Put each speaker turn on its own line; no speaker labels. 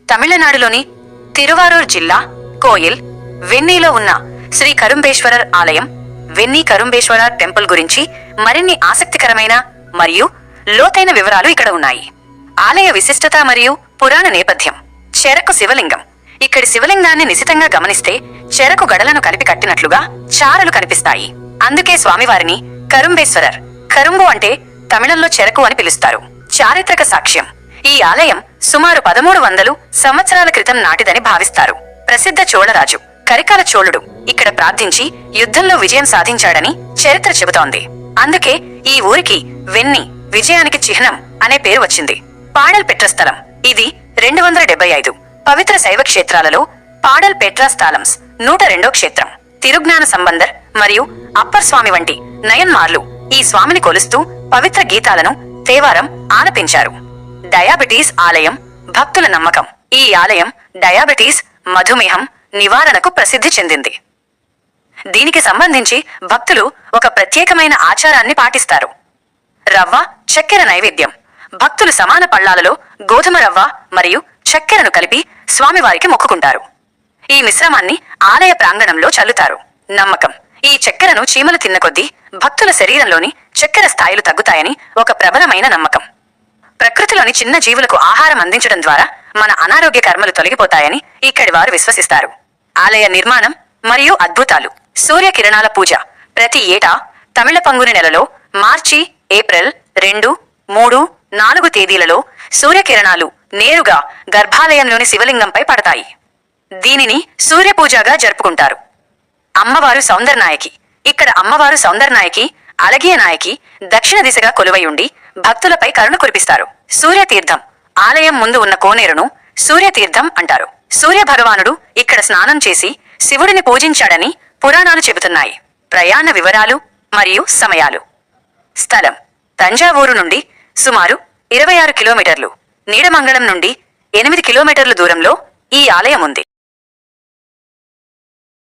తమిళనాడులోని తిరువారూర్ జిల్లా కోయిల్ వెన్నీలో ఉన్న శ్రీ కరుంబేశ్వరర్ ఆలయం, వెన్నీ కరుంబేశ్వరర్ టెంపుల్ గురించి మరిన్ని ఆసక్తికరమైన మరియు లోతైన వివరాలు ఇక్కడ ఉన్నాయి. ఆలయ విశిష్టత మరియు పురాణ నేపథ్యం. చెరకు శివలింగం. ఇక్కడి శివలింగాన్ని నిశితంగా గమనిస్తే చెరకు గడలను కలిపి కట్టినట్లుగా చారలు కనిపిస్తాయి. అందుకే స్వామివారిని కరుంబేశ్వరర్, కరుంబు అంటే తమిళంలో చెరకు అని పిలుస్తారు. చారిత్రక సాక్ష్యం. ఈ ఆలయం సుమారు 1300 సంవత్సరాల క్రితం నాటిదని భావిస్తారు. ప్రసిద్ధ చోళరాజు కరికాల చోళుడు ఇక్కడ ప్రార్థించి యుద్ధంలో విజయం సాధించాడని చరిత్ర చెబుతోంది. అందుకే ఈ ఊరికి వెన్ని, విజయానికి చిహ్నం అనే పేరు వచ్చింది. పాడల్ పెట్ర స్థలం. ఇది 275 పవిత్ర శైవ క్షేత్రాలలో పాడల్ పెట్రా స్థాలమ్స్ 102వ క్షేత్రం. తిరుజ్ఞాన సంబంధర్ మరియు అప్పర్ స్వామి వంటి నయన్మార్లు ఈ స్వామిని కొలుస్తూ పవిత్ర గీతాలను తేవారం ఆలపించారు. డయాబెటీస్ ఆలయం. భక్తుల నమ్మకం. ఈ ఆలయం డయాబెటీస్, మధుమేహం నివారణకు ప్రసిద్ధి చెందింది. దీనికి సంబంధించి భక్తులు ఒక ప్రత్యేకమైన ఆచారాన్ని పాటిస్తారు. రవ్వ, చక్కెర నైవేద్యం. భక్తులు సమాన పళ్ళాలలో గోధుమ రవ్వ మరియు చక్కెరను కలిపి స్వామివారికి మొక్కుకుంటారు. ఈ మిశ్రమాన్ని ఆలయ ప్రాంగణంలో చల్లుతారు. నమ్మకం. ఈ చక్కెరను చీమలు తిన్న కొద్దీ భక్తుల శరీరంలోని చక్కెర స్థాయిలు తగ్గుతాయని ఒక ప్రబలమైన నమ్మకం. ప్రకృతిలోని చిన్న జీవులకు ఆహారం అందించడం ద్వారా మన అనారోగ్య కర్మలు తొలగిపోతాయని ఇక్కడి వారు విశ్వసిస్తారు. ఆలయ నిర్మాణం మరియు అద్భుతాలు. సూర్యకిరణాల పూజ. ప్రతి ఏటా తమిళ పంగుని నెలలో మార్చి, ఏప్రిల్ 2, 3, 4 తేదీలలో సూర్యకిరణాలు నేరుగా గర్భాలయంలోని శివలింగంపై పడతాయి. దీనిని సూర్యపూజగా జరుపుకుంటారు. అమ్మవారు సౌందర్నాయకి. ఇక్కడ అమ్మవారు సౌందర్నాయకి, అళగియ నాయకి దక్షిణ దిశగా కొలువై ఉండి భక్తులపై కరుణ కురిపిస్తారు. సూర్యతీర్థం. ఆలయం ముందు ఉన్న కోనేరును సూర్యతీర్థం అంటారు. సూర్య భగవానుడు ఇక్కడ స్నానం చేసి శివుడిని పూజించాడని పురాణాలు చెబుతున్నాయి. ప్రయాణ వివరాలు మరియు సమయాలు. స్థలం. తంజావూరు నుండి సుమారు 26 కిలోమీటర్లు, నీడమంగళం నుండి 8 కిలోమీటర్ల దూరంలో ఈ ఆలయం ఉంది.